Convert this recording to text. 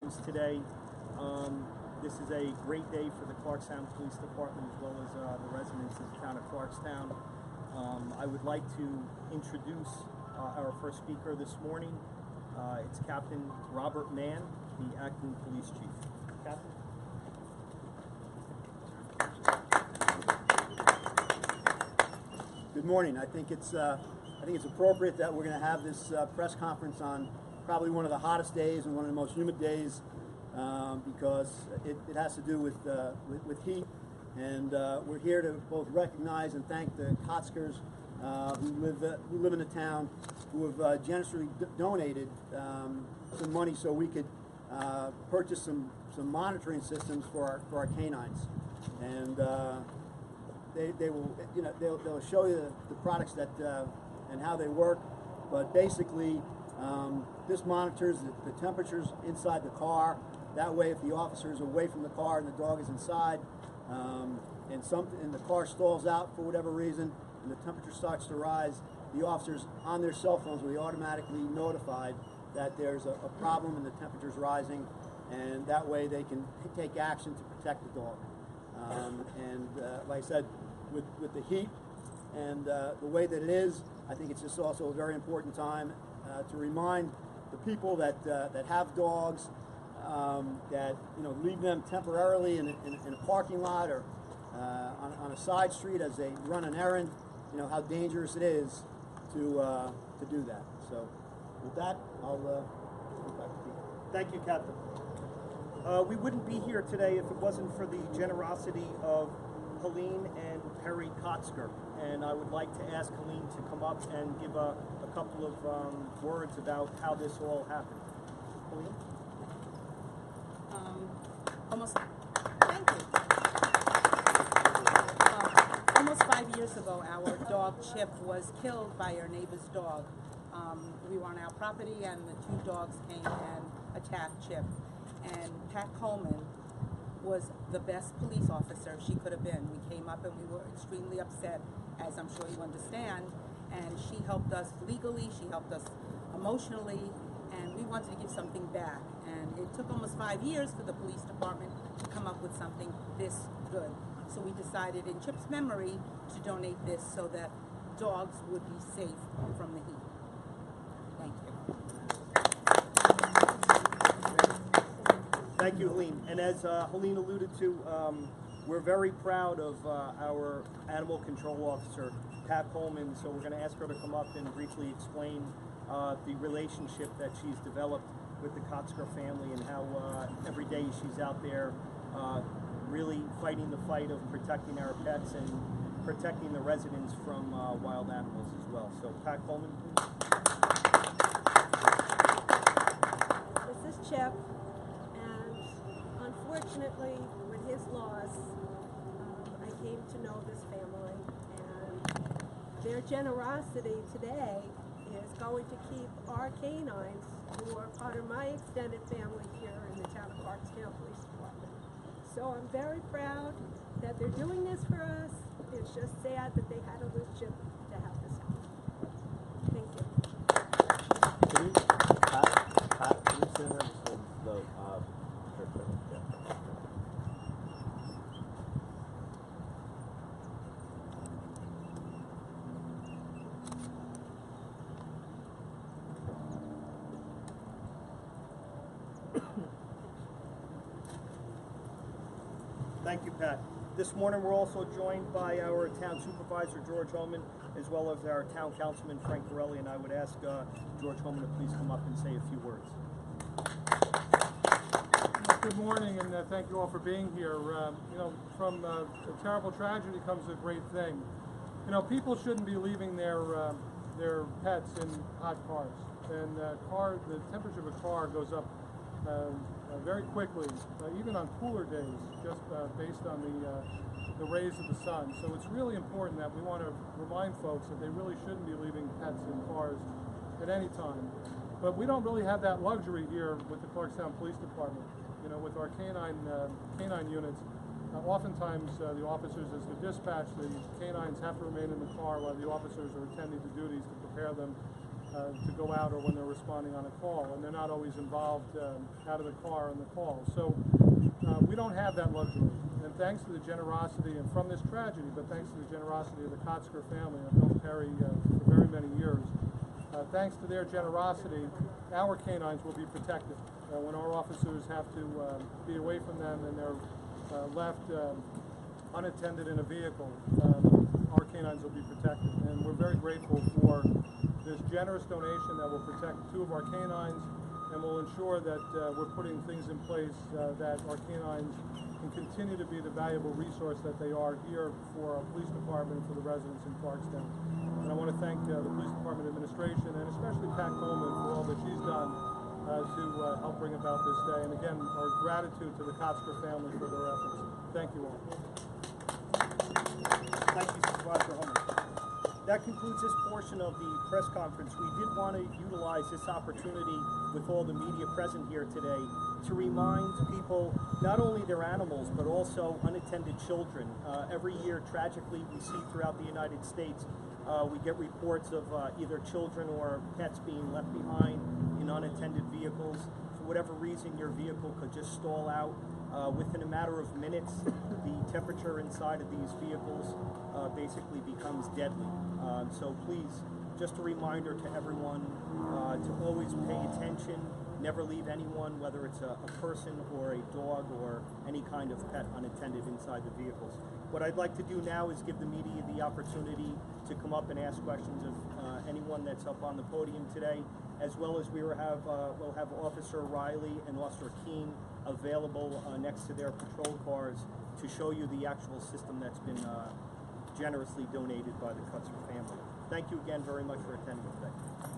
Today. This is a great day for the Clarkstown Police Department as well as the residents of the town of Clarkstown. I would like to introduce our first speaker this morning. It's Captain Robert Mann, the acting police chief. Captain. Good morning. I think it's appropriate that we're going to have this press conference on probably one of the hottest days and one of the most humid days because it has to do with heat, and we're here to both recognize and thank the Kotskers who live in the town, who have generously donated some money so we could purchase some monitoring systems for our canines, and they will, they'll show you the products that and how they work, but basically this monitors the temperatures inside the car. That way, if the officer is away from the car and the dog is inside, and the car stalls out for whatever reason, and the temperature starts to rise, the officers on their cell phones will be automatically notified that there's a problem and the temperature's rising, and that way they can take action to protect the dog. Like I said, with the heat and the way that it is, I think it's just also a very important time to remind the people that have dogs that leave them temporarily in a parking lot or on a side street as they run an errand. How dangerous it is to do that. So with that, I'll go back to you. Thank you, Captain. We wouldn't be here today if it wasn't for the generosity of Helene and Perry Kotsker, and I would like to ask Helene to come up and give a couple of words about how this all happened. Helene? Thank you. Almost 5 years ago, our dog Chip was killed by our neighbor's dog. We were on our property, and the two dogs came and attacked Chip. And Pat Coleman was the best police officer she could have been. We came up and we were extremely upset, as I'm sure you understand, and she helped us legally, she helped us emotionally, and we wanted to give something back. And it took almost 5 years for the police department to come up with something this good. So we decided in Chip's memory to donate this so that dogs would be safe from the heat. Thank you. Thank you, Helene. And as Helene alluded to, we're very proud of our animal control officer, Pat Coleman, so we're going to ask her to come up and briefly explain the relationship that she's developed with the Kotsker family and how every day she's out there really fighting the fight of protecting our pets and protecting the residents from wild animals as well. So Pat Coleman, please. This is Chip, and unfortunately with his loss, I came to know this family, and their generosity today is going to keep our canines, who are part of my extended family here in the town of Clarkstown Police Department. So I'm very proud that they're doing this for us. It's just sad that they had to lose Chip to have this happen. Thank you. Pat, can you send her the Thank you, Pat. This morning we're also joined by our town supervisor, George Holman, as well as our town councilman, Frank Corelli, and I would ask George Holman to please come up and say a few words. Good morning, and thank you all for being here. From a terrible tragedy comes a great thing. People shouldn't be leaving their pets in hot cars, and the temperature of a car goes up very quickly, even on cooler days, just based on the rays of the sun. So it's really important that we want to remind folks that they really shouldn't be leaving pets in cars at any time. But we don't really have that luxury here with the Clarkstown Police Department. With our canine units, oftentimes the officers, as the dispatch, the canines have to remain in the car while the officers are attending to duties to prepare them to go out or when they're responding on a call, and they're not always involved out of the car on the call. So we don't have that luxury. And thanks to the generosity, and from this tragedy, but thanks to the generosity of the Kotzker family, I've known Perry for very many years. Thanks to their generosity, our canines will be protected. When our officers have to be away from them and they're left unattended in a vehicle, our canines will be protected. And we're very grateful for this generous donation that will protect 2 of our canines and will ensure that we're putting things in place that our canines can continue to be the valuable resource that they are here for our police department and for the residents in Clarkstown. And I want to thank the police department administration and especially Pat Coleman for all that she's done to help bring about this day. And again, our gratitude to the Kotzker family for their efforts. Thank you all. Thank you, Supervisor Holman. That concludes this portion of the press conference. We did want to utilize this opportunity with all the media present here today to remind people not only their animals but also unattended children. Every year, tragically, we see throughout the United States, we get reports of either children or pets being left behind in unattended vehicles. For whatever reason, your vehicle could just stall out. Within a matter of minutes, the temperature inside of these vehicles basically becomes deadly. So please, just a reminder to everyone to always pay attention, never leave anyone, whether it's a person or a dog or any kind of pet unattended inside the vehicles. What I'd like to do now is give the media the opportunity to come up and ask questions of anyone that's up on the podium today, as well as we'll have Officer Riley and Officer Keene available next to their patrol cars to show you the actual system that's been generously donated by the Kotzker family. Thank you again very much for attending today.